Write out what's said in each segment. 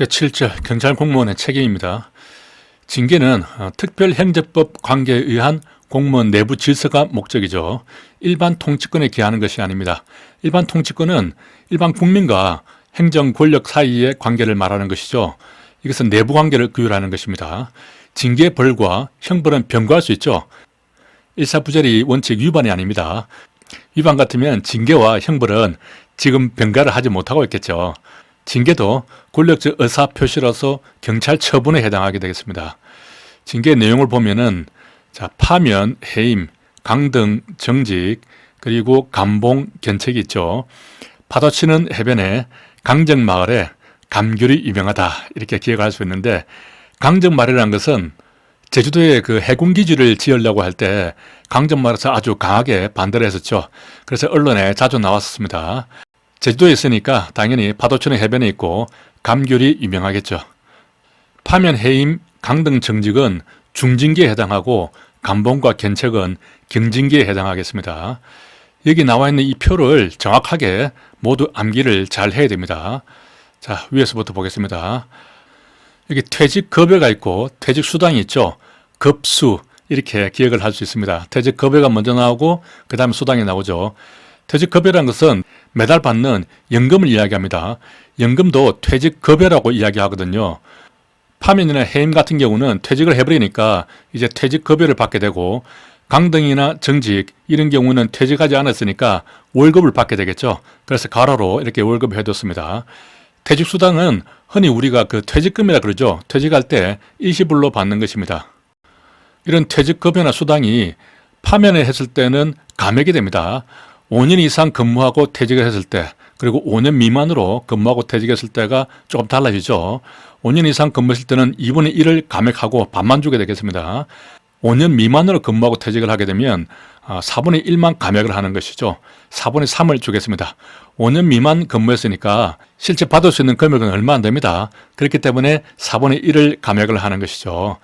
제7절 경찰 공무원의 책임입니다. 징계는 특별행정법 관계에 의한 공무원 내부 질서가 목적이죠. 일반 통치권에 기하는 것이 아닙니다. 일반 통치권은 일반 국민과 행정 권력 사이의 관계를 말하는 것이죠. 이것은 내부 관계를 규율하는 것입니다. 징계 벌과 형벌은 병고할 수 있죠. 일사부절이 원칙 위반이 아닙니다. 위반 같으면 징계와 형벌은 지금 병가를 하지 못하고 있겠죠. 징계도 권력적 의사표시로서 경찰 처분에 해당하게 되겠습니다. 징계 내용을 보면은 파면, 해임, 강등, 정직, 그리고 감봉, 견책이 있죠. 파도치는 해변에 강정마을에 감귤이 유명하다 이렇게 기억을 할 수 있는데, 강정마을이라는 것은 제주도에 그 해군기지를 지으려고 할 때 강정마을에서 아주 강하게 반대를 했었죠. 그래서 언론에 자주 나왔습니다. 제주도에 있으니까 당연히 파도치는 해변에 있고 감귤이 유명하겠죠. 파면, 해임, 강등, 정직은 중징계에 해당하고 감봉과 견책은 경징계에 해당하겠습니다. 여기 나와 있는 이 표를 정확하게 모두 암기를 잘 해야 됩니다. 자, 위에서부터 보겠습니다. 여기 퇴직급여가 있고 퇴직수당이 있죠. 급수 이렇게 기억을 할 수 있습니다. 퇴직급여가 먼저 나오고 그 다음에 수당이 나오죠. 퇴직급여라는 것은 매달 받는 연금을 이야기합니다. 연금도 퇴직급여라고 이야기하거든요. 파면이나 해임 같은 경우는 퇴직을 해버리니까 이제 퇴직급여를 받게 되고, 강등이나 정직 이런 경우는 퇴직하지 않았으니까 월급을 받게 되겠죠. 그래서 가로로 이렇게 월급을 해뒀습니다. 퇴직수당은 흔히 우리가 그 퇴직금이라 그러죠. 퇴직할 때 일시불로 받는 것입니다. 이런 퇴직급여나 수당이 파면을 했을 때는 감액이 됩니다. 5년 이상 근무하고 퇴직을 했을 때, 그리고 5년 미만으로 근무하고 퇴직했을 때가 조금 달라지죠. 5년 이상 근무했을 때는 2분의 1을 감액하고 반만 주게 되겠습니다. 5년 미만으로 근무하고 퇴직을 하게 되면 4분의 1만 감액을 하는 것이죠. 4분의 3을 주겠습니다. 5년 미만 근무했으니까 실제 받을 수 있는 금액은 얼마 안 됩니다. 그렇기 때문에 4분의 1을 감액을 하는 것이죠.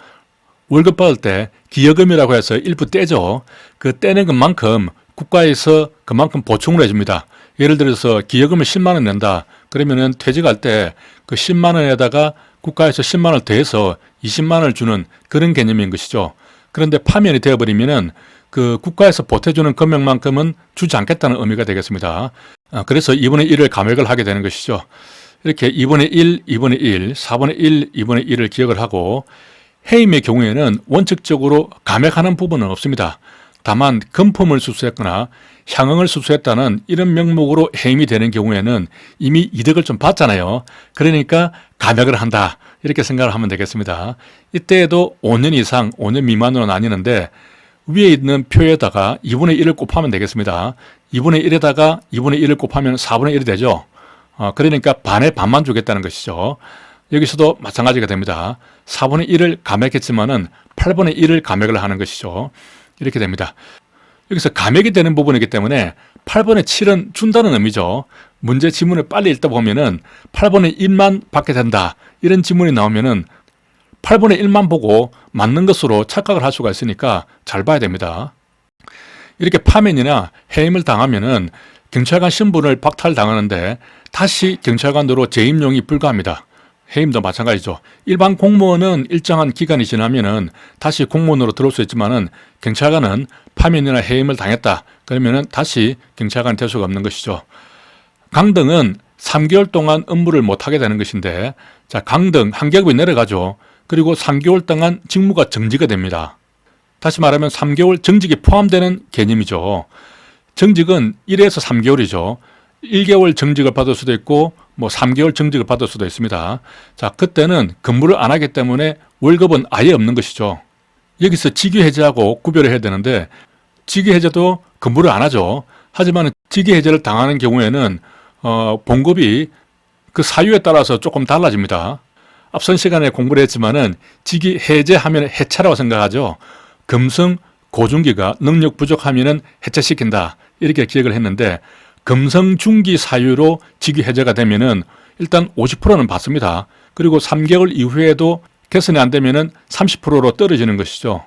월급 받을 때 기여금이라고 해서 일부 떼죠. 그 떼는 것만큼 국가에서 그만큼 보충을 해줍니다. 예를 들어서 기여금을 10만 원 낸다. 그러면은 퇴직할 때 그 10만 원에다가 국가에서 10만 원을 더해서 20만 원을 주는 그런 개념인 것이죠. 그런데 파면이 되어버리면은 그 국가에서 보태주는 금액만큼은 주지 않겠다는 의미가 되겠습니다. 그래서 2분의 1을 감액을 하게 되는 것이죠. 이렇게 2분의 1, 2분의 1, 4분의 1, 2분의 1을 기억을 하고, 해임의 경우에는 원칙적으로 감액하는 부분은 없습니다. 다만 금품을 수수했거나 향응을 수수했다는 이런 명목으로 해임이 되는 경우에는 이미 이득을 좀 봤잖아요. 그러니까 감액을 한다 이렇게 생각을 하면 되겠습니다. 이때에도 5년 이상 5년 미만으로 나뉘는데, 위에 있는 표에다가 2분의 1을 곱하면 되겠습니다. 2분의 1에다가 2분의 1을 곱하면 4분의 1이 되죠. 그러니까 반에 반만 주겠다는 것이죠. 여기서도 마찬가지가 됩니다. 4분의 1을 감액했지만은 8분의 1을 감액을 하는 것이죠. 이렇게 됩니다. 여기서 감액이 되는 부분이기 때문에 8분의 7은 준다는 의미죠. 문제 지문을 빨리 읽다 보면은 8분의 1만 받게 된다 이런 지문이 나오면은 8분의 1만 보고 맞는 것으로 착각을 할 수가 있으니까 잘 봐야 됩니다. 이렇게 파면이나 해임을 당하면은 경찰관 신분을 박탈당하는데 다시 경찰관으로 재임용이 불가합니다. 해임도 마찬가지죠. 일반 공무원은 일정한 기간이 지나면은 다시 공무원으로 들어올 수 있지만은 경찰관은 파면이나 해임을 당했다 그러면은 다시 경찰관이 될 수가 없는 것이죠. 강등은 3개월 동안 업무를 못하게 되는 것인데, 강등 한 계급이 내려가죠. 그리고 3개월 동안 직무가 정지가 됩니다. 다시 말하면 3개월 정직이 포함되는 개념이죠. 정직은 1에서 3개월이죠. 1개월 정직을 받을 수도 있고 3개월 정직을 받을 수도 있습니다. 그때는 근무를 안 하기 때문에 월급은 아예 없는 것이죠. 여기서 직위해제하고 구별을 해야 되는데, 직위해제도 근무를 안 하죠. 하지만 직위해제를 당하는 경우에는 봉급이 그 사유에 따라서 조금 달라집니다. 앞선 시간에 공부를 했지만은 직위해제하면 해체라고 생각하죠. 금성 고중기가 능력 부족하면은 해체시킨다 이렇게 기억을 했는데, 금성 중기 사유로 직위 해제가 되면은 일단 50%는 받습니다. 그리고 3개월 이후에도 개선이 안 되면은 30%로 떨어지는 것이죠.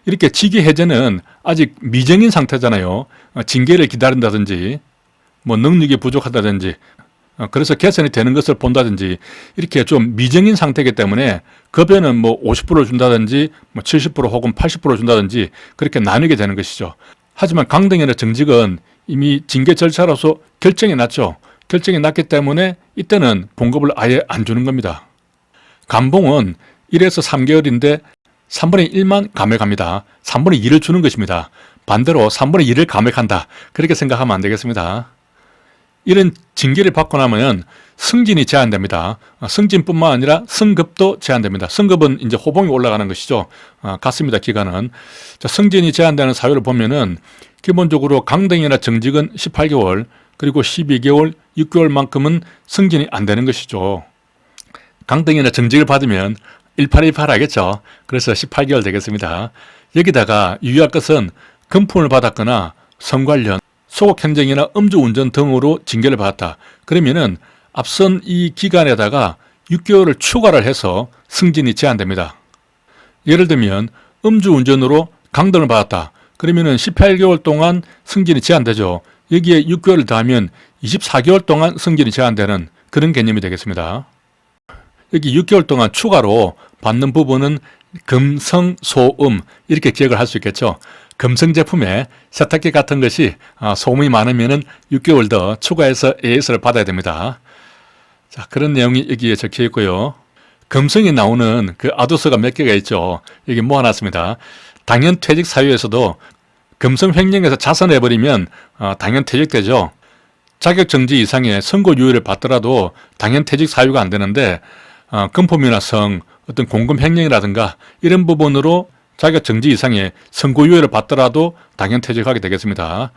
이렇게 직위 해제는 아직 미정인 상태잖아요. 징계를 기다린다든지 능력이 부족하다든지 그래서 개선이 되는 것을 본다든지 이렇게 좀 미정인 상태이기 때문에 급여는 뭐 50% 준다든지 뭐 70% 혹은 80% 준다든지 그렇게 나누게 되는 것이죠. 하지만 강등이나 정직은 이미 징계 절차로서 결정이 났죠. 결정이 났기 때문에 이때는 봉급을 아예 안 주는 겁니다. 감봉은 1에서 3개월인데 3분의 1만 감액합니다. 3분의 2를 주는 것입니다. 반대로 3분의 2를 감액한다. 그렇게 생각하면 안 되겠습니다. 이런 징계를 받고 나면 승진이 제한됩니다. 승진뿐만 아니라 승급도 제한됩니다. 승급은 이제 호봉이 올라가는 것이죠. 같습니다. 기간은. 자, 승진이 제한되는 사유를 보면은 기본적으로 강등이나 정직은 18개월, 그리고 12개월, 6개월만큼은 승진이 안 되는 것이죠. 강등이나 정직을 받으면 1818 하겠죠. 그래서 18개월 되겠습니다. 여기다가 유의할 것은 금품을 받았거나 성관련, 소극행정이나 음주운전 등으로 징계를 받았다. 그러면은 앞선 이 기간에다가 6개월을 추가를 해서 승진이 제한됩니다. 예를 들면 음주운전으로 강등을 받았다. 그러면은 18개월 동안 승진이 제한되죠. 여기에 6개월을 더하면 24개월 동안 승진이 제한되는 그런 개념이 되겠습니다. 여기 6개월 동안 추가로 받는 부분은 금성, 소음 이렇게 기억을 할 수 있겠죠. 금성 제품에 세탁기 같은 것이 소음이 많으면 6개월 더 추가해서 AS를 받아야 됩니다. 자, 그런 내용이 여기에 적혀 있고요. 금성이 나오는 그 아두스가 몇 개가 있죠. 여기 모아놨습니다. 당연퇴직 사유에서도 금성 횡령해서 자선해버리면 당연퇴직되죠. 자격정지 이상의 선고유예를 받더라도 당연퇴직 사유가 안 되는데 금품이나 성, 어떤 공금 횡령이라든가 이런 부분으로 자격정지 이상의 선고유예를 받더라도 당연퇴직하게 되겠습니다.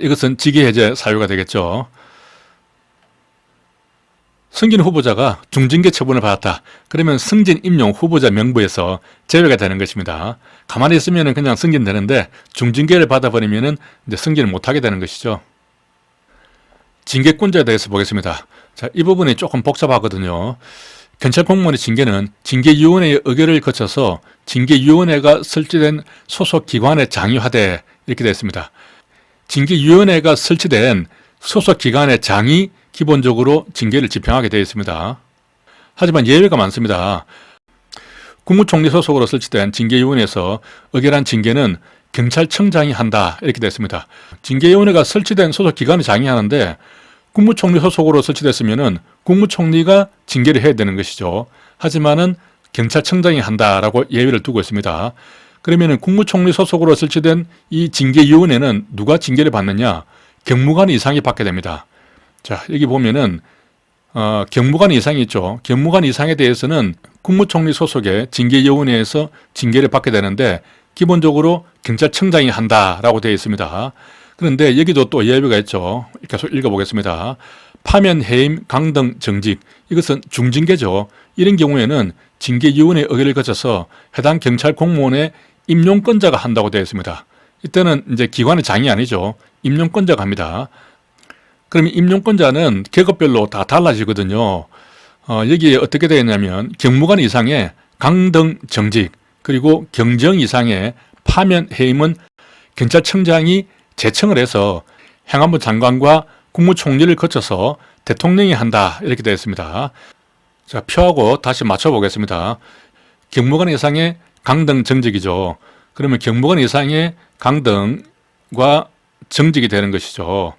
이것은 직위해제 사유가 되겠죠. 승진 후보자가 중징계 처분을 받았다. 그러면 승진 임용 후보자 명부에서 제외가 되는 것입니다. 가만히 있으면 그냥 승진되는데 중징계를 받아버리면 이제 승진을 못하게 되는 것이죠. 징계권자에 대해서 보겠습니다. 자, 이 부분이 조금 복잡하거든요. 경찰 공무원의 징계는 징계위원회의 의결을 거쳐서 징계위원회가 설치된 소속 기관에 장의하되 이렇게 되어 있습니다. 징계위원회가 설치된 소속 기관의 장이 기본적으로 징계를 집행하게 되어 있습니다. 하지만 예외가 많습니다. 국무총리 소속으로 설치된 징계위원회에서 의결한 징계는 경찰청장이 한다 이렇게 되어 있습니다. 징계위원회가 설치된 소속 기관이 장의하는데 국무총리 소속으로 설치됐으면 국무총리가 징계를 해야 되는 것이죠. 하지만은 경찰청장이 한다라고 예외를 두고 있습니다. 그러면은 국무총리 소속으로 설치된 이 징계위원회는 누가 징계를 받느냐? 경무관 이상이 받게 됩니다. 자, 여기 보면은 경무관 이상이 있죠. 경무관 이상에 대해서는 국무총리 소속의 징계위원회에서 징계를 받게 되는데 기본적으로 경찰청장이 한다라고 되어 있습니다. 그런데 여기도 또 예외가 있죠. 계속 읽어보겠습니다. 파면, 해임, 강등, 정직 이것은 중징계죠. 이런 경우에는 징계위원회 의결을 거쳐서 해당 경찰 공무원의 임용권자가 한다고 되어 있습니다. 이때는 이제 기관의 장이 아니죠. 임용권자가 합니다. 그러면 임용권자는 계급별로 다 달라지거든요. 여기에 어떻게 되어 있냐면 경무관 이상의 강등, 정직 그리고 경정 이상의 파면, 해임은 경찰청장이 제청을 해서 행안부 장관과 국무총리를 거쳐서 대통령이 한다 이렇게 되어 있습니다. 자, 표하고 다시 맞춰보겠습니다. 경무관 이상의 강등, 정직이죠. 그러면 경무관 이상의 강등과 정직이 되는 것이죠.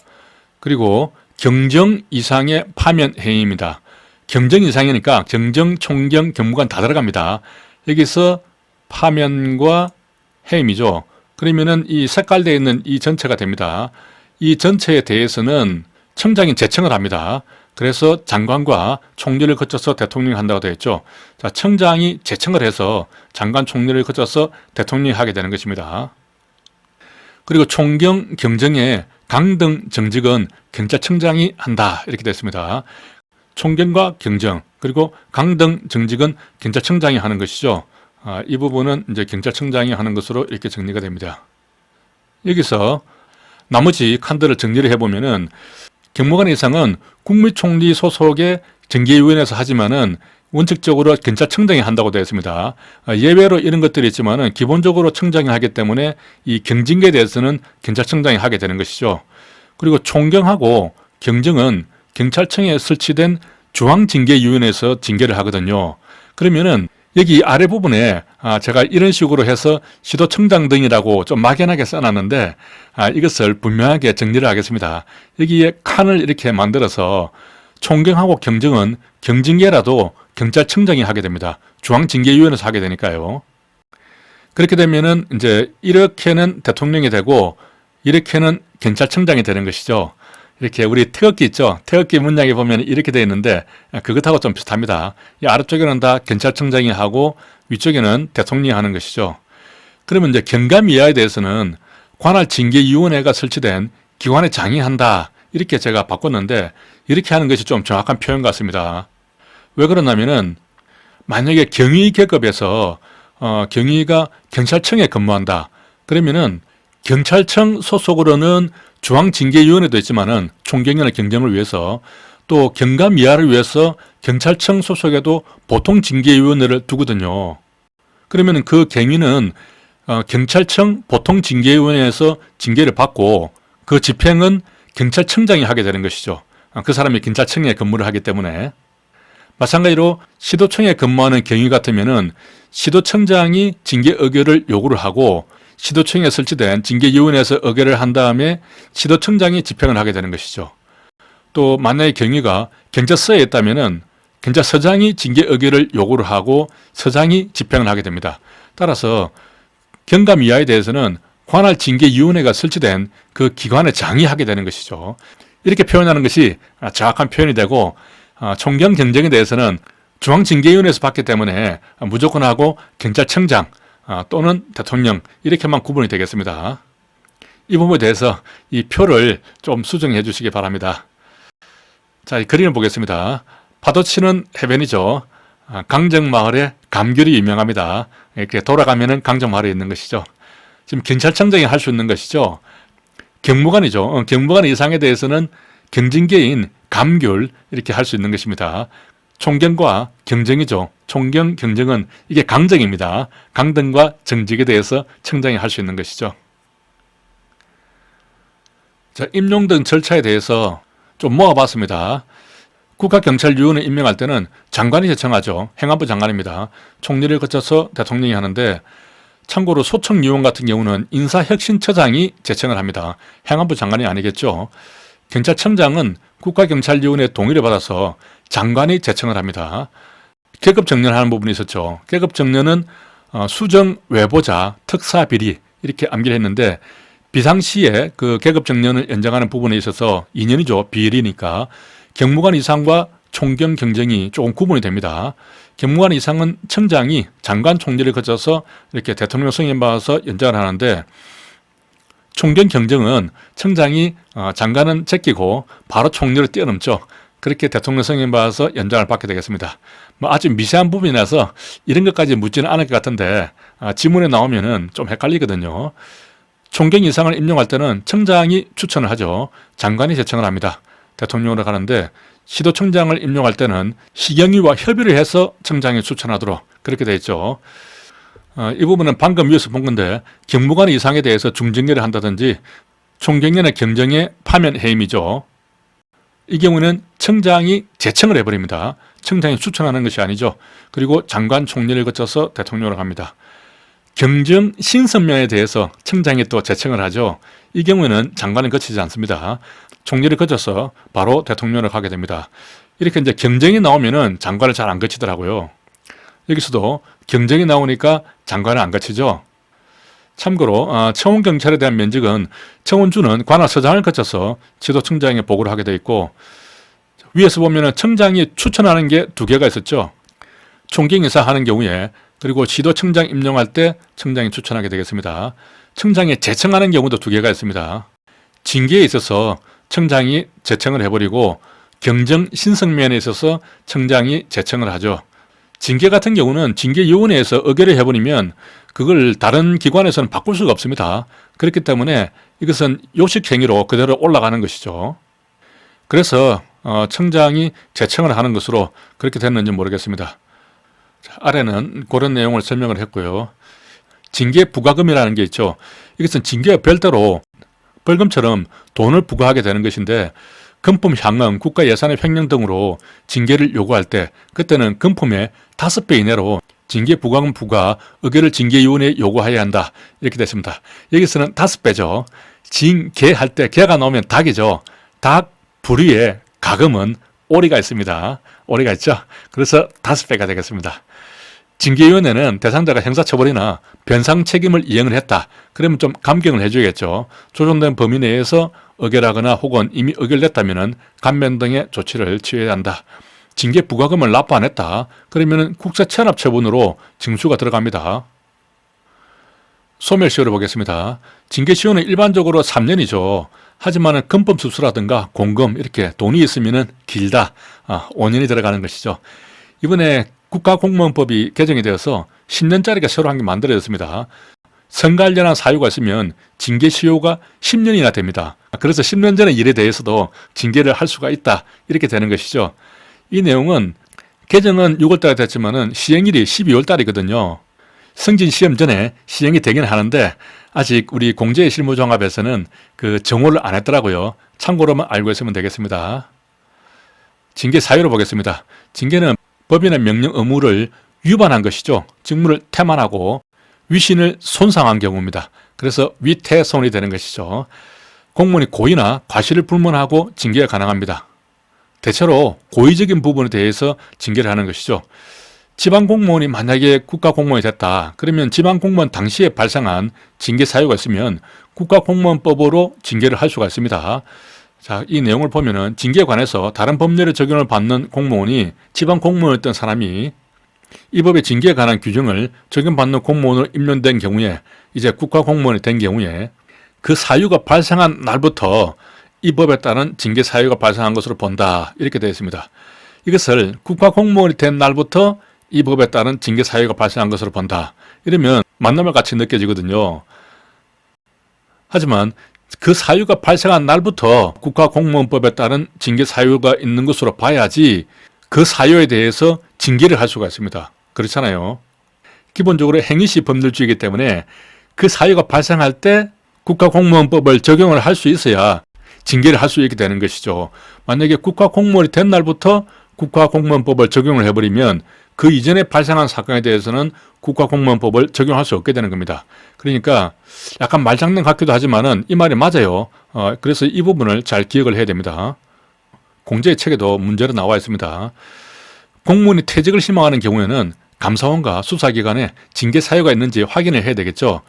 그리고 경정 이상의 파면, 해임입니다. 경정 이상이니까 경정, 총경, 경무관 다 들어갑니다. 여기서 파면과 해임이죠. 그러면은 이 색깔되어 있는 이 전체가 됩니다. 이 전체에 대해서는 청장이 제청을 합니다. 그래서 장관과 총리를 거쳐서 대통령이 한다고 되어 있죠. 자, 청장이 제청을 해서 장관, 총리를 거쳐서 대통령이 하게 되는 것입니다. 그리고 총경, 경정의 강등, 정직은 경찰청장이 한다 이렇게 되어 있습니다. 총경과 경정 그리고 강등, 정직은 경찰청장이 하는 것이죠. 이 부분은 이제 경찰청장이 하는 것으로 이렇게 정리가 됩니다. 여기서 나머지 칸들을 정리를 해보면은 경무관 이상은 국무총리 소속의 징계위원회에서 하지만은 원칙적으로 경찰청장이 한다고 되어 있습니다. 예외로 이런 것들이 있지만은 기본적으로 청장이 하기 때문에 이 경징계에 대해서는 경찰청장이 하게 되는 것이죠. 그리고 총경하고 경정은 경찰청에 설치된 중앙징계위원회에서 징계를 하거든요. 그러면은 여기 아래 부분에 제가 이런 식으로 해서 시도청장 등이라고 좀 막연하게 써놨는데 이것을 분명하게 정리를 하겠습니다. 여기에 칸을 이렇게 만들어서 총경하고 경정은 경징계라도 경찰청장이 하게 됩니다. 중앙징계위원회에서 하게 되니까요. 그렇게 되면은 이제 이렇게는 대통령이 되고 이렇게는 경찰청장이 되는 것이죠. 이렇게 우리 태극기 있죠. 태극기 문양에 보면 이렇게 되어 있는데 그것하고 좀 비슷합니다. 이 아래쪽에는 다 경찰청장이 하고 위쪽에는 대통령이 하는 것이죠. 그러면 이제 경감 이하에 대해서는 관할 징계위원회가 설치된 기관의 장이 한다. 이렇게 제가 바꿨는데 이렇게 하는 것이 좀 정확한 표현 같습니다. 왜 그러냐면은 만약에 경위 계급에서 경위가 경찰청에 근무한다. 그러면은 경찰청 소속으로는 중앙징계위원회도 있지만은 총경이나 경정을 위해서 또 경감 이하를 위해서 경찰청 소속에도 보통징계위원회를 두거든요. 그러면은 그 경위는 경찰청 보통징계위원회에서 징계를 받고 그 집행은 경찰청장이 하게 되는 것이죠. 그 사람이 경찰청에 근무를 하기 때문에. 마찬가지로 시도청에 근무하는 경위 같으면은 시도청장이 징계 의결을 요구를 하고 시도청에 설치된 징계위원회에서 의결을 한 다음에 시도청장이 집행을 하게 되는 것이죠. 또 만약에 경위가 경찰서에 있다면은 경찰서장이 징계 의결을 요구를 하고 서장이 집행을 하게 됩니다. 따라서 경감 이하에 대해서는 관할 징계위원회가 설치된 그 기관의 장이 하게 되는 것이죠. 이렇게 표현하는 것이 정확한 표현이 되고 총경 경정에 대해서는 중앙징계위원회에서 받기 때문에 무조건 하고 경찰청장 또는 대통령 이렇게만 구분이 되겠습니다. 이 부분에 대해서 이 표를 좀 수정해 주시기 바랍니다. 자, 이 그림을 보겠습니다. 파도치는 해변이죠. 강정마을에 감귤이 유명합니다. 이렇게 돌아가면은 강정마을에 있는 것이죠. 지금 경찰청장이 할 수 있는 것이죠. 경무관이죠. 경무관 이상에 대해서는 경징계인 감귤 이렇게 할 수 있는 것입니다. 총경과 경정이죠. 총경, 경정은 이게 강정입니다. 강등과 정직에 대해서 청장이 할 수 있는 것이죠. 자, 임용 등 절차에 대해서 좀 모아봤습니다. 국가경찰위원회 임명할 때는 장관이 제청하죠. 행안부 장관입니다. 총리를 거쳐서 대통령이 하는데 참고로 소청위원 같은 경우는 인사혁신처장이 제청을 합니다. 행안부 장관이 아니겠죠. 경찰청장은 국가경찰위원회 동의를 받아서 장관이 제청을 합니다. 계급정년하는 부분이 있었죠. 계급정년은 수정, 외보자, 특사, 비리 이렇게 암기를 했는데 비상시에 그 계급정년을 연장하는 부분에 있어서 2년이죠. 비리니까 경무관 이상과 총경 경정이 조금 구분이 됩니다. 경무관 이상은 청장이 장관 총리를 거쳐서 이렇게 대통령 승인 받아서 연장을 하는데 총경 경정은 청장이 장관은 제끼고 바로 총리를 뛰어넘죠. 그렇게 대통령 승인 받아서 연장을 받게 되겠습니다. 뭐 아주 미세한 부분이라서 이런 것까지 묻지는 않을 것 같은데 지문에 나오면은 좀 헷갈리거든요. 총경 이상을 임용할 때는 청장이 추천을 하죠. 장관이 제청을 합니다. 대통령으로 가는데 시도청장을 임용할 때는 시경위와 협의를 해서 청장이 추천하도록 그렇게 되어 있죠. 이 부분은 방금 위에서 본 건데 경무관 이상에 대해서 중징계를 한다든지 총경련의 경정의 파면 해임이죠. 이 경우는 청장이 제청을 해버립니다. 청장이 추천하는 것이 아니죠. 그리고 장관 총리를 거쳐서 대통령으로 갑니다. 경정 신선면에 대해서 청장이 또 제청을 하죠. 이 경우에는 장관은 거치지 않습니다. 총리를 거쳐서 바로 대통령으로 가게 됩니다. 이렇게 이제 경정이 나오면은 장관을 잘 안 거치더라고요. 여기서도 경정이 나오니까 장관을 안 거치죠. 참고로 청원경찰에 대한 면직은 청원주는 관할서장을 거쳐서 지도청장에 보고를 하게 되어 있고 위에서 보면은 청장이 추천하는 게 두 개가 있었죠. 총경이사 하는 경우에 그리고 지도청장 임명할 때 청장이 추천하게 되겠습니다. 청장이 제청하는 경우도 두 개가 있습니다. 징계에 있어서 청장이 제청을 해버리고 경정 신성면에 있어서 청장이 제청을 하죠. 징계 같은 경우는 징계위원회에서 의결을 해버리면 그걸 다른 기관에서는 바꿀 수가 없습니다. 그렇기 때문에 이것은 요식행위로 그대로 올라가는 것이죠. 그래서 청장이 제청을 하는 것으로 그렇게 됐는지 모르겠습니다. 아래는 그런 내용을 설명을 했고요. 징계 부과금이라는 게 있죠. 이것은 징계와 별도로 벌금처럼 돈을 부과하게 되는 것인데 금품 향응, 국가 예산의 횡령 등으로 징계를 요구할 때 그때는 금품의 5배 이내로 징계 부과금 부과 의결을 징계위원회에 요구해야 한다. 이렇게 됐습니다. 여기서는 5배죠. 징계할 때 개가 나오면 닭이죠. 닭 부류의 가금은 오리가 있습니다. 오리가 있죠. 그래서 5배가 되겠습니다. 징계위원회는 대상자가 형사처벌이나 변상 책임을 이행을 했다. 그러면 좀 감경을 해줘야겠죠. 조정된 범위 내에서 의결하거나 혹은 이미 의결됐다면 감면 등의 조치를 취해야 한다. 징계 부과금을 납부 안 했다. 그러면 국세체납처분으로 징수가 들어갑니다. 소멸시효를 보겠습니다. 징계시효는 일반적으로 3년이죠. 하지만 금품 수수라든가 공금 이렇게 돈이 있으면 길다. 5년이 들어가는 것이죠. 이번에 국가공무원법이 개정이 되어서 10년짜리가 새로 한 게 만들어졌습니다. 선거 관련한 사유가 있으면 징계시효가 10년이나 됩니다. 그래서 10년 전의 일에 대해서도 징계를 할 수가 있다. 이렇게 되는 것이죠. 이 내용은 개정은 6월달에 됐지만 시행일이 12월달이거든요. 승진 시험 전에 시행이 되긴 하는데 아직 우리 공제실무종합에서는 그 정오를 안 했더라고요. 참고로만 알고 있으면 되겠습니다. 징계 사유를 보겠습니다. 징계는 법이나 명령 의무를 위반한 것이죠. 직무를 태만하고 위신을 손상한 경우입니다. 그래서 위태손이 되는 것이죠. 공무원이 고의나 과실을 불문하고 징계가 가능합니다. 대체로 고의적인 부분에 대해서 징계를 하는 것이죠. 지방공무원이 만약에 국가공무원이 됐다. 그러면 지방공무원 당시에 발생한 징계 사유가 있으면 국가공무원법으로 징계를 할 수가 있습니다. 자, 이 내용을 보면은 징계에 관해서 다른 법률의 적용을 받는 공무원이 지방공무원이었던 사람이 이 법의 징계에 관한 규정을 적용받는 공무원으로 임명된 경우에 이제 국가공무원이 된 경우에 그 사유가 발생한 날부터 이 법에 따른 징계 사유가 발생한 것으로 본다. 이렇게 되어 있습니다. 이것을 국가공무원이 된 날부터 이 법에 따른 징계 사유가 발생한 것으로 본다. 이러면 만남을 같이 느껴지거든요. 하지만 그 사유가 발생한 날부터 국가공무원법에 따른 징계 사유가 있는 것으로 봐야지 그 사유에 대해서 징계를 할 수가 있습니다. 그렇잖아요. 기본적으로 행위시 법률주의이기 때문에 그 사유가 발생할 때 국가공무원법을 적용을 할 수 있어야 징계를 할 수 있게 되는 것이죠. 만약에 국가공무원이 된 날부터 국가공무원법을 적용을 해버리면 그 이전에 발생한 사건에 대해서는 국가공무원법을 적용할 수 없게 되는 겁니다. 그러니까 약간 말장난 같기도 하지만은 이 말이 맞아요. 그래서 이 부분을 잘 기억을 해야 됩니다. 공제의 책에도 문제로 나와 있습니다. 공무원이 퇴직을 희망하는 경우에는 감사원과 수사기관에 징계 사유가 있는지 확인을 해야 되겠죠.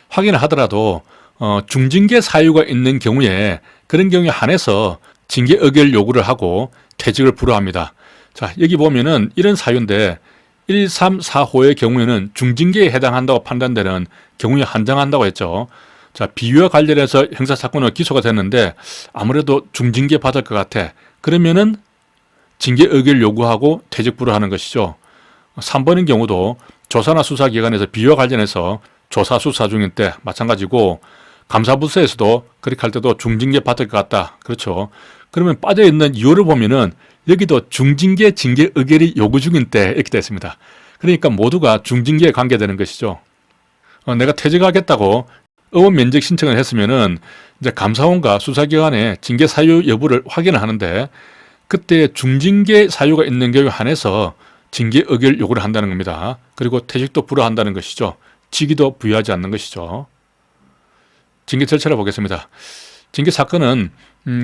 확인을 하더라도 중징계 사유가 있는 경우에 그런 경우에 한해서 징계 의결 요구를 하고 퇴직을 불허합니다. 자, 여기 보면은 이런 사유인데 1, 3, 4호의 경우에는 중징계에 해당한다고 판단되는 경우에 한정한다고 했죠. 자, 비위와 관련해서 형사사건으로 기소가 됐는데 아무래도 중징계 받을 것 같아. 그러면은 징계 의결 요구하고 퇴직 불허하는 것이죠. 3번인 경우도 조사나 수사기관에서 비위와 관련해서 조사 수사 중일 때 마찬가지고 감사부서에서도 그렇게 할 때도 중징계 받을 것 같다. 그렇죠. 그러면 빠져있는 이유를 보면은 여기도 중징계 징계 의결이 요구 중인 때 이렇게 됐습니다. 그러니까 모두가 중징계에 관계되는 것이죠. 내가 퇴직하겠다고 의원 면직 신청을 했으면은 이제 감사원과 수사기관에 징계 사유 여부를 확인을 하는데 그때 중징계 사유가 있는 경우에 한해서 징계 의결 요구를 한다는 겁니다. 그리고 퇴직도 불허한다는 것이죠. 직위도 부여하지 않는 것이죠. 징계 절차를 보겠습니다. 징계 사건은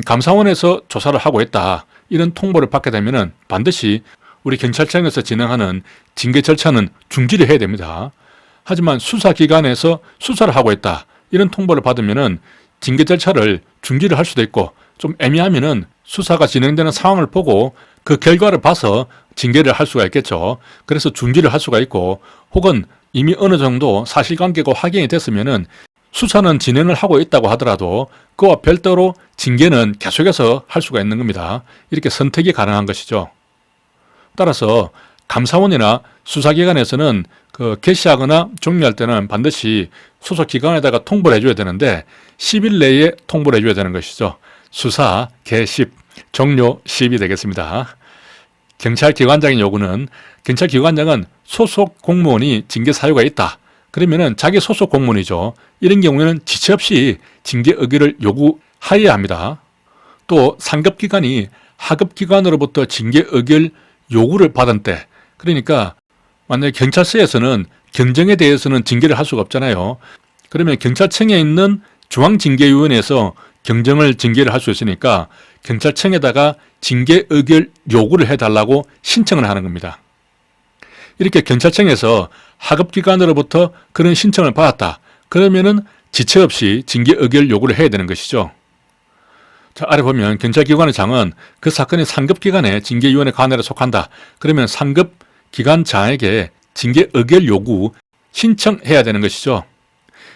감사원에서 조사를 하고 있다. 이런 통보를 받게 되면은 반드시 우리 경찰청에서 진행하는 징계 절차는 중지를 해야 됩니다. 하지만 수사기관에서 수사를 하고 있다. 이런 통보를 받으면은 징계 절차를 중지를 할 수도 있고 좀 애매하면은 수사가 진행되는 상황을 보고 그 결과를 봐서 징계를 할 수가 있겠죠. 그래서 중지를 할 수가 있고 혹은 이미 어느 정도 사실관계가 확인이 됐으면은 수사는 진행을 하고 있다고 하더라도 그와 별도로 징계는 계속해서 할 수가 있는 겁니다. 이렇게 선택이 가능한 것이죠. 따라서 감사원이나 수사기관에서는 그 개시하거나 종료할 때는 반드시 소속기관에다가 통보를 해줘야 되는데 10일 내에 통보를 해줘야 되는 것이죠. 수사, 개십, 종료, 시입이 되겠습니다. 경찰기관장의 요구는 경찰기관장은 소속 공무원이 징계 사유가 있다. 그러면은 자기 소속 공무원이죠. 이런 경우에는 지체 없이 징계 의결을 요구하여야 합니다. 또 상급기관이 하급기관으로부터 징계 의결 요구를 받은 때, 그러니까 만약에 경찰서에서는 경정에 대해서는 징계를 할 수가 없잖아요. 그러면 경찰청에 있는 중앙징계위원회에서 경정을 징계를 할 수 있으니까 경찰청에다가 징계 의결 요구를 해달라고 신청을 하는 겁니다. 이렇게 경찰청에서 하급기관으로부터 그런 신청을 받았다. 그러면은 지체 없이 징계 의결 요구를 해야 되는 것이죠. 자, 아래 보면 경찰기관의 장은 그 사건이 상급기관의 징계위원회 관할에 속한다. 그러면 상급기관장에게 징계 의결 요구 신청해야 되는 것이죠.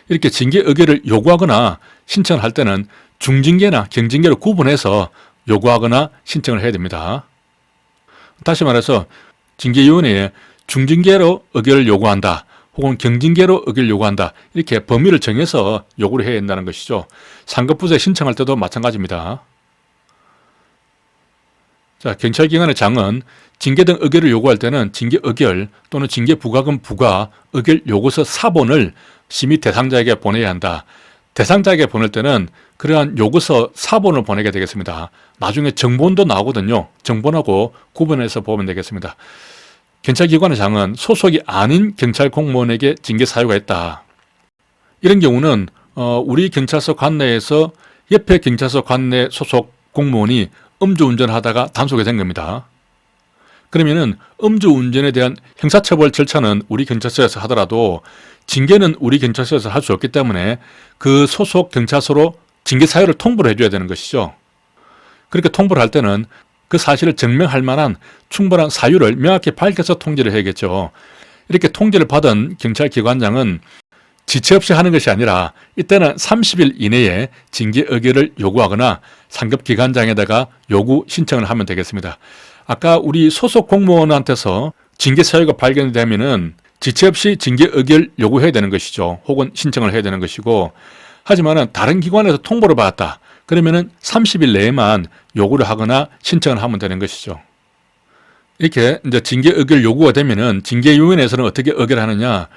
이렇게 징계 의결을 요구하거나 신청을 할 때는 중징계나 경징계로 구분해서 요구하거나 신청을 해야 됩니다. 다시 말해서 징계위원회에 중징계로 의결을 요구한다. 혹은 경징계로 의결을 요구한다. 이렇게 범위를 정해서 요구를 해야 된다는 것이죠. 상급부서에 신청할 때도 마찬가지입니다. 자, 경찰기관의 장은 징계 등 의결을 요구할 때는 징계 의결 또는 징계 부과금 부과 의결 요구서 사본을 심의 대상자에게 보내야 한다. 대상자에게 보낼 때는 그러한 요구서 사본을 보내게 되겠습니다. 나중에 정본도 나오거든요. 정본하고 구분해서 보면 되겠습니다. 경찰기관의 장은 소속이 아닌 경찰 공무원에게 징계 사유가 있다. 이런 경우는 우리 경찰서 관내에서 옆에 경찰서 관내 소속 공무원이 음주운전하다가 단속이 된 겁니다. 그러면은 음주운전에 대한 형사처벌 절차는 우리 경찰서에서 하더라도 징계는 우리 경찰서에서 할 수 없기 때문에 그 소속 경찰서로 징계 사유를 통보를 해줘야 되는 것이죠. 그렇게 통보를 할 때는 그 사실을 증명할 만한 충분한 사유를 명확히 밝혀서 통지를 해야겠죠. 이렇게 통지를 받은 경찰기관장은 지체 없이 하는 것이 아니라 이때는 30일 이내에 징계 의결을 요구하거나 상급기관장에다가 요구 신청을 하면 되겠습니다. 아까 우리 소속 공무원한테서 징계 사유가 발견되면은 지체 없이 징계 의결 요구해야 되는 것이죠. 혹은 신청을 해야 되는 것이고, 하지만은 다른 기관에서 통보를 받았다. 그러면은 30일 내에만 요구를 하거나 신청을 하면 되는 것이죠. 이렇게 이제 징계 의결 요구가 되면은 징계위원회에서는 어떻게 의결하느냐?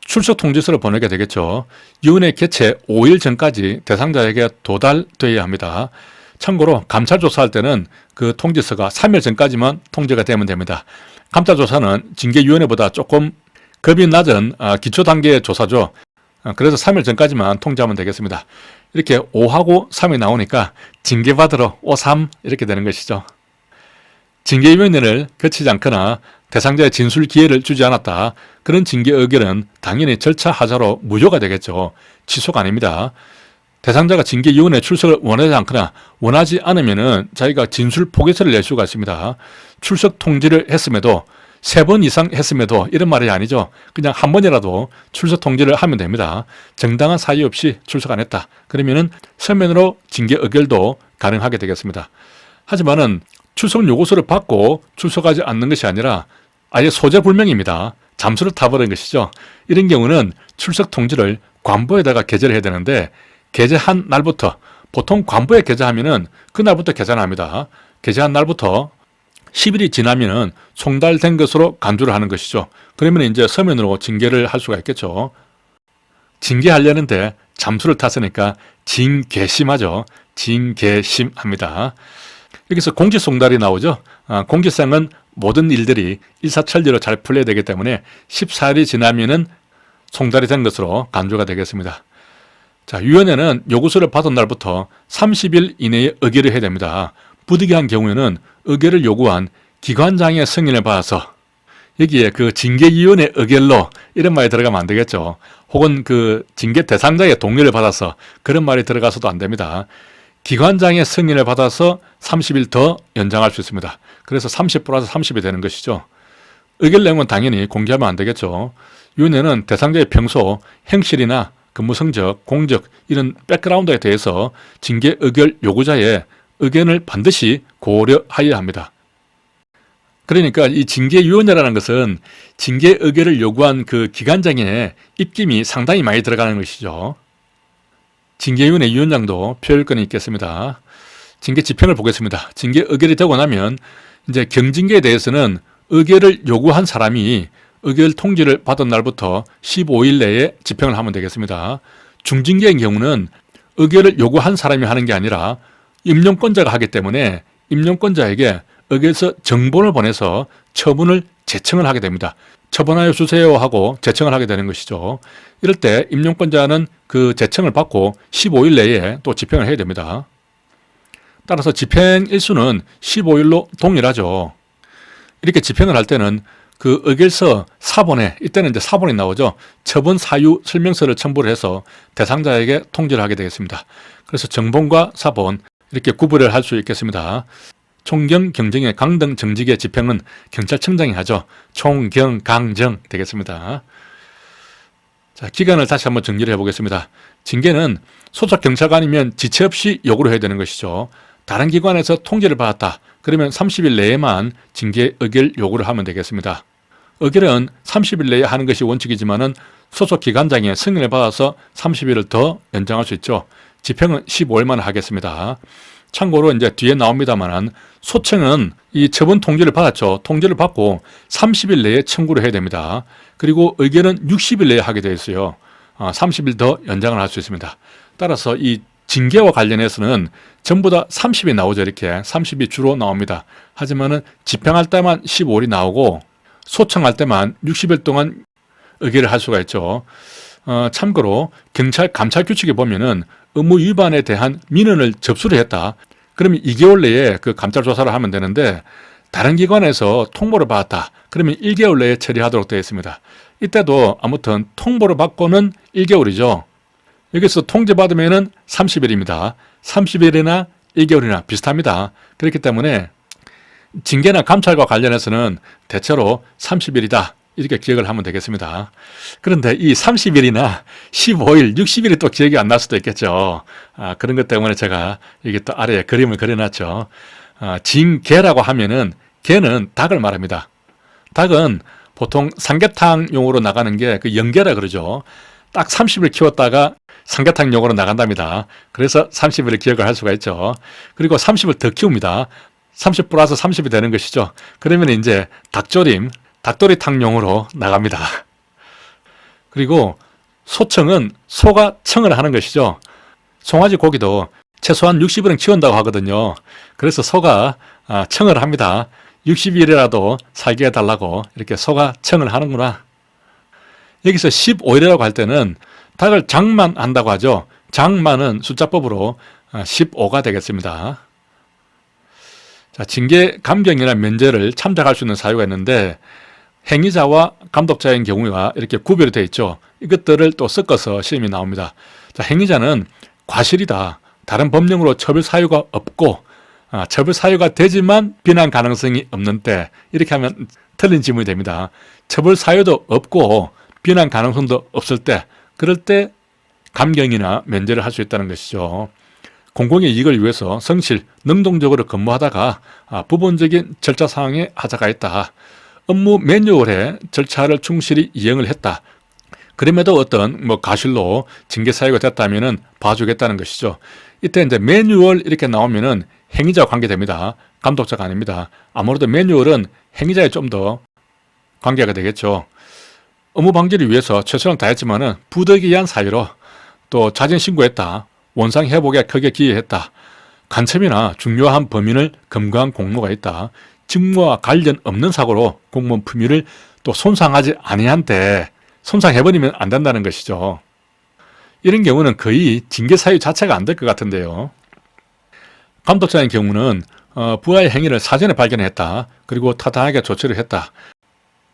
출석 통지서를 보내게 되겠죠. 위원회 개최 5일 전까지 대상자에게 도달되어야 합니다. 참고로 감찰 조사할 때는 그 통지서가 3일 전까지만 통지가 되면 됩니다. 감찰 조사는 징계위원회보다 조금 급이 낮은 기초 단계의 조사죠. 그래서 3일 전까지만 통지하면 되겠습니다. 이렇게 5하고 3이 나오니까 징계받으러 5, 3 이렇게 되는 것이죠. 징계위원회를 거치지 않거나 대상자의 진술 기회를 주지 않았다. 그런 징계 의결은 당연히 절차 하자로 무효가 되겠죠. 취소가 아닙니다. 대상자가 징계위원회 출석을 원하지 않거나 원하지 않으면은 자기가 진술 포기서를 낼 수가 있습니다. 출석 통지를 했음에도 3번 이상 했음에도 이런 말이 아니죠. 그냥 한 번이라도 출석 통지를 하면 됩니다. 정당한 사유 없이 출석 안 했다. 그러면은 서면으로 징계 의결도 가능하게 되겠습니다. 하지만은 출석 요구서를 받고 출석하지 않는 것이 아니라 아예 소재불명입니다. 잠수를 타버린 것이죠. 이런 경우는 출석 통지를 관보에다가 게재를 해야 되는데 게재한 날부터, 보통 관보에 게재하면은 그날부터 계산합니다. 게재한 날부터 10일이 지나면은 송달된 것으로 간주를 하는 것이죠. 그러면 이제 서면으로 징계를 할 수가 있겠죠. 징계하려는데 잠수를 탔으니까 징계심하죠. 징계심합니다. 여기서 공지송달이 나오죠. 공지상은 모든 일들이 일사천리로 잘 풀려야 되기 때문에 14일이 지나면은 송달이 된 것으로 간주가 되겠습니다. 자, 위원회는 요구서를 받은 날부터 30일 이내에 의결을 해야 됩니다. 부득이한 경우에는 의결을 요구한 기관장의 승인을 받아서 여기에 그 징계위원회 의결로 이런 말이 들어가면 안 되겠죠. 혹은 그 징계 대상자의 동의를 받아서 그런 말이 들어가서도 안 됩니다. 기관장의 승인을 받아서 30일 더 연장할 수 있습니다. 그래서 30 플러스 30이 되는 것이죠. 의결 내용은 당연히 공개하면 안 되겠죠. 위원회는 대상자의 평소 행실이나 근무 성적, 공적 이런 백그라운드에 대해서 징계 의결 요구자의 의견을 반드시 고려하여야 합니다. 그러니까 이 징계위원회라는 것은 징계 의결을 요구한 그 기관장의 입김이 상당히 많이 들어가는 것이죠. 징계위원회 위원장도 표율권이 있겠습니다. 징계 지평을 보겠습니다. 징계 의결이 되고 나면 이제 경징계에 대해서는 의결을 요구한 사람이 의결 통지를 받은 날부터 15일 내에 집행을 하면 되겠습니다. 중징계의 경우는 의결을 요구한 사람이 하는 게 아니라 임용권자가 하기 때문에 임용권자에게 의결서 정본을 보내서 처분을 제청을 하게 됩니다. 처분하여 주세요 하고 제청을 하게 되는 것이죠. 이럴 때 임용권자는 그 제청을 받고 15일 내에 또 집행을 해야 됩니다. 따라서 집행 일수는 15일로 동일하죠. 이렇게 집행을 할 때는 그 의결서 사본에, 이때는 이제 사본이 나오죠. 처분 사유 설명서를 첨부를 해서 대상자에게 통지를 하게 되겠습니다. 그래서 정본과 사본 이렇게 구분을 할 수 있겠습니다. 총경, 경정의 강등, 정직의 집행은 경찰청장이 하죠. 총경, 강정 되겠습니다. 자, 기간을 다시 한번 정리를 해보겠습니다. 징계는 소속 경찰관이면 지체 없이 요구를 해야 되는 것이죠. 다른 기관에서 통지를 받았다. 그러면 30일 내에만 징계 의결 요구를 하면 되겠습니다. 의결은 30일 내에 하는 것이 원칙이지만은 소속 기관장의 승인을 받아서 30일을 더 연장할 수 있죠. 집행은 15일만 하겠습니다. 참고로 이제 뒤에 나옵니다만은 소청은 이 처분 통지를 받았죠. 통지를 받고 30일 내에 청구를 해야 됩니다. 그리고 의결은 60일 내에 하게 되어 있어요. 30일 더 연장을 할 수 있습니다. 따라서 이 징계와 관련해서는 전부 다 30이 나오죠. 이렇게 30이 주로 나옵니다. 하지만은 집행할 때만 15일이 나오고 소청할 때만 60일 동안 의결을 할 수가 있죠. 참고로 경찰 감찰 규칙에 보면은 의무 위반에 대한 민원을 접수를 했다. 그러면 2개월 내에 그 감찰 조사를 하면 되는데 다른 기관에서 통보를 받았다. 그러면 1개월 내에 처리하도록 되어 있습니다. 이때도 아무튼 통보를 받고는 1개월이죠. 여기서 통지받으면은 30일입니다. 30일이나 1개월이나 비슷합니다. 그렇기 때문에 징계나 감찰과 관련해서는 대체로 30일이다. 이렇게 기억을 하면 되겠습니다. 그런데 이 30일이나 15일, 60일이 또 기억이 안 날 수도 있겠죠. 그런 것 때문에 제가 이게 또 아래에 그림을 그려놨죠. 징계라고 하면은 개는 닭을 말합니다. 닭은 보통 삼계탕용으로 나가는 게 그 영계라 그러죠. 딱 30일 키웠다가 삼계탕용으로 나간답니다. 그래서 30일을 기억을 할 수가 있죠. 그리고 30을 더 키웁니다. 30 플러스 30이 되는 것이죠. 그러면 이제 닭도리탕용으로 나갑니다. 그리고 소청은 소가 청을 하는 것이죠. 송아지 고기도 최소한 60일은 키운다고 하거든요. 그래서 소가 청을 합니다. 60일이라도 살게 해달라고 이렇게 소가 청을 하는구나. 여기서 15일이라고 할 때는 닭을 장만한다고 하죠. 장만은 숫자법으로 15가 되겠습니다. 자, 징계 감경이나 면제를 참작할 수 있는 사유가 있는데 행위자와 감독자인 경우가 이렇게 구별이 되어 있죠. 이것들을 또 섞어서 시험이 나옵니다. 자, 행위자는 과실이다. 다른 법령으로 처벌 사유가 없고 처벌 사유가 되지만 비난 가능성이 없는 때 이렇게 하면 틀린 질문이 됩니다. 처벌 사유도 없고 비난 가능성도 없을 때 그럴 때 감경이나 면제를 할 수 있다는 것이죠. 공공의 이익을 위해서 성실, 능동적으로 근무하다가 부분적인 절차 사항에 하자가 있다. 업무 매뉴얼의 절차를 충실히 이행을 했다. 그럼에도 어떤 과실로 징계 사유가 됐다면은 봐주겠다는 것이죠. 이때 이제 매뉴얼 이렇게 나오면은 행위자와 관계됩니다. 감독자가 아닙니다. 아무래도 매뉴얼은 행위자에 좀 더 관계가 되겠죠. 업무 방지를 위해서 최선을 다했지만은 부득이한 사유로 또 자진 신고했다. 원상 회복에 크게 기여했다. 간첩이나 중요한 범인을 검거한 공로가 있다. 직무와 관련 없는 사고로 공무원 품위를 또 손상하지 아니한 때 손상해버리면 안 된다는 것이죠. 이런 경우는 거의 징계 사유 자체가 안 될 것 같은데요. 감독자의 경우는 부하의 행위를 사전에 발견했다. 그리고 타당하게 조치를 했다.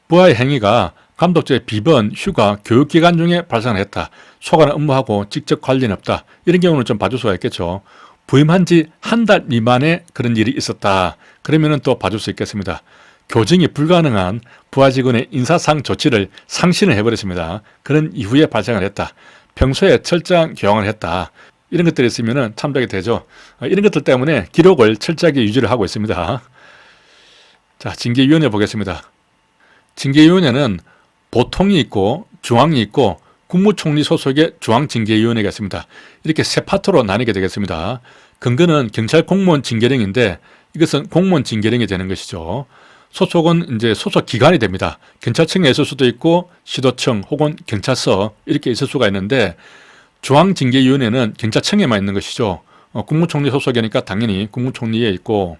부하의 행위가 감독자의 비번, 휴가, 교육기간 중에 발생했다. 소관 업무하고 직접 관련이 없다. 이런 경우는 좀 봐줄 수가 있겠죠. 부임한 지 한 달 미만에 그런 일이 있었다. 그러면 또 봐줄 수 있겠습니다. 교정이 불가능한 부하 직원의 인사상 조치를 상신을 해버렸습니다. 그런 이후에 발생을 했다. 평소에 철저한 교양을 했다. 이런 것들이 있으면 참작이 되죠. 이런 것들 때문에 기록을 철저하게 유지를 하고 있습니다. 자, 징계위원회 보겠습니다. 징계위원회는 보통이 있고 중앙이 있고 국무총리 소속의 중앙징계위원회가 있습니다. 이렇게 세 파트로 나뉘게 되겠습니다. 근거는 경찰 공무원 징계령인데 이것은 공무원 징계령이 되는 것이죠. 소속은 이제 소속 기관이 됩니다. 경찰청에 있을 수도 있고 시도청 혹은 경찰서 이렇게 있을 수가 있는데 중앙징계위원회는 경찰청에만 있는 것이죠. 국무총리 소속이니까 당연히 국무총리에 있고,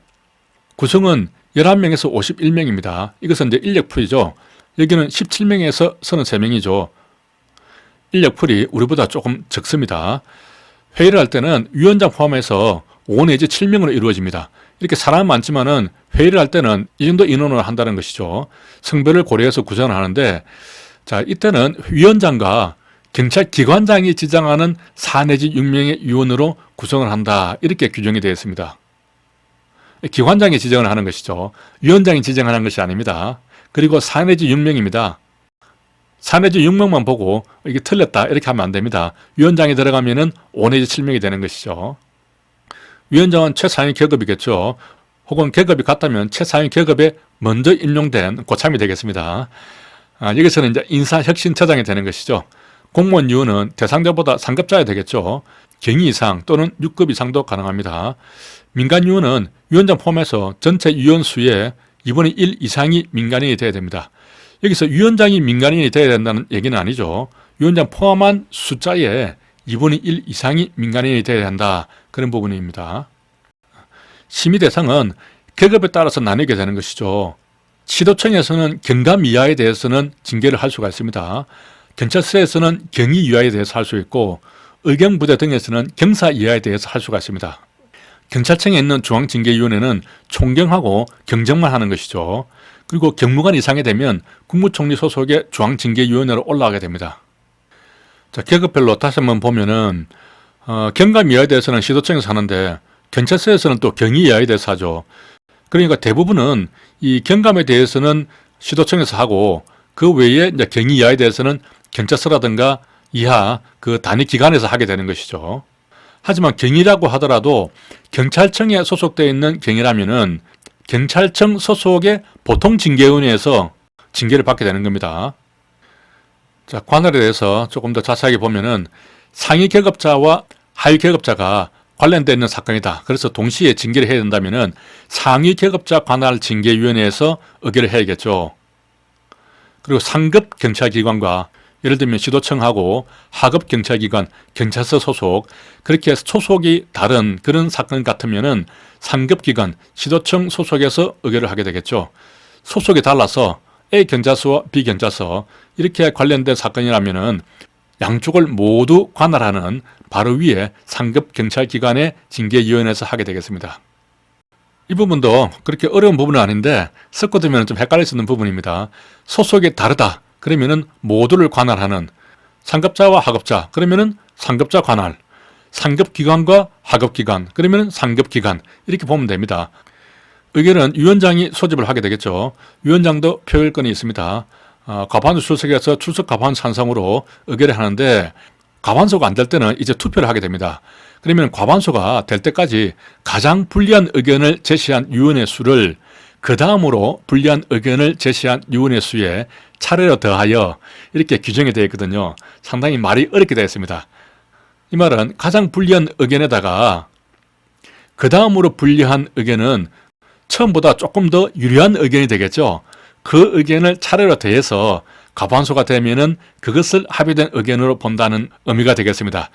구성은 11명에서 51명입니다. 이것은 이제 인력풀이죠. 여기는 17명에서 33명이죠. 인력풀이 우리보다 조금 적습니다. 회의를 할 때는 위원장 포함해서 5 내지 7명으로 이루어집니다. 이렇게 사람 많지만은 회의를 할 때는 이 정도 인원으로 한다는 것이죠. 성별을 고려해서 구성을 하는데, 자, 이때는 위원장과 경찰기관장이 지정하는 4 내지 6명의 위원으로 구성을 한다. 이렇게 규정이 되어 있습니다. 기관장이 지정을 하는 것이죠. 위원장이 지정하는 것이 아닙니다. 그리고 4 내지 6명입니다. 4 내지 6명만 보고 이게 틀렸다 이렇게 하면 안 됩니다. 위원장이 들어가면은 5 내지 7명이 되는 것이죠. 위원장은 최상위 계급이겠죠. 혹은 계급이 같다면 최상위 계급에 먼저 임용된 고참이 되겠습니다. 여기서는 이제 인사혁신처장이 되는 것이죠. 공무원 유언은 대상자보다 상급자야 되겠죠. 경위 이상 또는 6급 이상도 가능합니다. 민간 유언은 위원장 포함해서 전체 위원 수의 2분의 1 이상이 민간인이 되어야 됩니다. 여기서 위원장이 민간인이 되어야 된다는 얘기는 아니죠. 위원장 포함한 숫자의 2분의 1 이상이 민간인이 되어야 한다. 그런 부분입니다. 심의 대상은 계급에 따라서 나뉘게 되는 것이죠. 시도청에서는 경감 이하에 대해서는 징계를 할 수가 있습니다. 경찰서에서는 경위 이하에 대해서 할 수 있고, 의경부대 등에서는 경사 이하에 대해서 할 수가 있습니다. 경찰청에 있는 중앙징계위원회는 총경하고 경정만 하는 것이죠. 그리고 경무관 이상이 되면 국무총리 소속의 중앙징계위원회로 올라가게 됩니다. 자, 계급별로 다시 한번 보면은 경감 이하에 대해서는 시도청에서 하는데, 경찰서에서는 또 경위 이하에 대해서 하죠. 그러니까 대부분은 이 경감에 대해서는 시도청에서 하고, 그 외에 이제 경위 이하에 대해서는 경찰서라든가 이하 그 단위 기관에서 하게 되는 것이죠. 하지만 경위라고 하더라도 경찰청에 소속되어 있는 경위라면은 경찰청 소속의 보통징계위원회에서 징계를 받게 되는 겁니다. 자, 관할에 대해서 조금 더 자세하게 보면은 상위 계급자와 하위 계급자가 관련되어 있는 사건이다. 그래서 동시에 징계를 해야 된다면은 상위 계급자 관할 징계위원회에서 의결을 해야겠죠. 그리고 상급 경찰기관과 예를 들면 시도청하고 하급 경찰기관, 경찰서 소속, 그렇게 해서 소속이 다른 그런 사건 같으면은 상급기관, 시도청 소속에서 의결을 하게 되겠죠. 소속이 달라서 A 경찰서와 B 경찰서 이렇게 관련된 사건이라면은 양쪽을 모두 관할하는 바로 위에 상급 경찰기관의 징계위원회에서 하게 되겠습니다. 이 부분도 그렇게 어려운 부분은 아닌데 섞어두면 좀 헷갈릴 수 있는 부분입니다. 소속이 다르다. 그러면은 모두를 관할하는 상급자와 하급자, 그러면은 상급자 관할, 상급기관과 하급기관, 그러면은 상급기관 이렇게 보면 됩니다. 의결은 위원장이 소집을 하게 되겠죠. 위원장도 표결권이 있습니다. 과반수 출석해서 출석 과반 찬성으로 의결을 하는데 과반수가 안 될 때는 이제 투표를 하게 됩니다. 그러면 과반수가 될 때까지 가장 불리한 의견을 제시한 위원의 수를 그 다음으로 불리한 의견을 제시한 위원의 수에 차례로 더하여 이렇게 규정이 되어 있거든요. 상당히 말이 어렵게 되어 있습니다. 이 말은 가장 불리한 의견에다가 그 다음으로 불리한 의견은 처음보다 조금 더 유리한 의견이 되겠죠. 그 의견을 차례로 더해서 과반수가 되면은 그것을 합의된 의견으로 본다는 의미가 되겠습니다.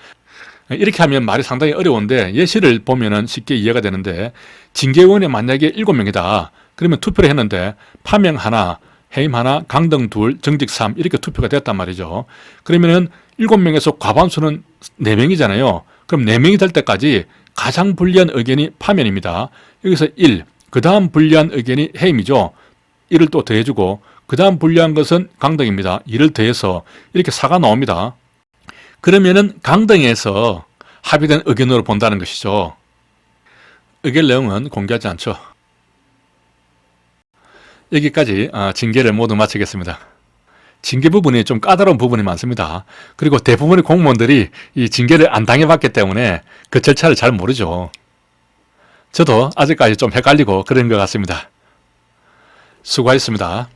이렇게 하면 말이 상당히 어려운데 예시를 보면은 쉽게 이해가 되는데, 징계위원회 만약에 7명이다. 그러면 투표를 했는데 파명 하나, 해임 하나, 강등 둘, 정직 3 이렇게 투표가 됐단 말이죠. 그러면은 7명에서 과반수는 4명이잖아요. 그럼 4명이 될 때까지 가장 불리한 의견이 파면입니다. 여기서 1, 그 다음 불리한 의견이 해임이죠. 1을 또 더해주고 그 다음 불리한 것은 강등입니다. 2를 더해서 이렇게 4가 나옵니다. 그러면은 강등에서 합의된 의견으로 본다는 것이죠. 의견 내용은 공개하지 않죠. 여기까지 징계를 모두 마치겠습니다. 징계 부분이 좀 까다로운 부분이 많습니다. 그리고 대부분의 공무원들이 이 징계를 안 당해봤기 때문에 그 절차를 잘 모르죠. 저도 아직까지 좀 헷갈리고 그런 것 같습니다. 수고하셨습니다.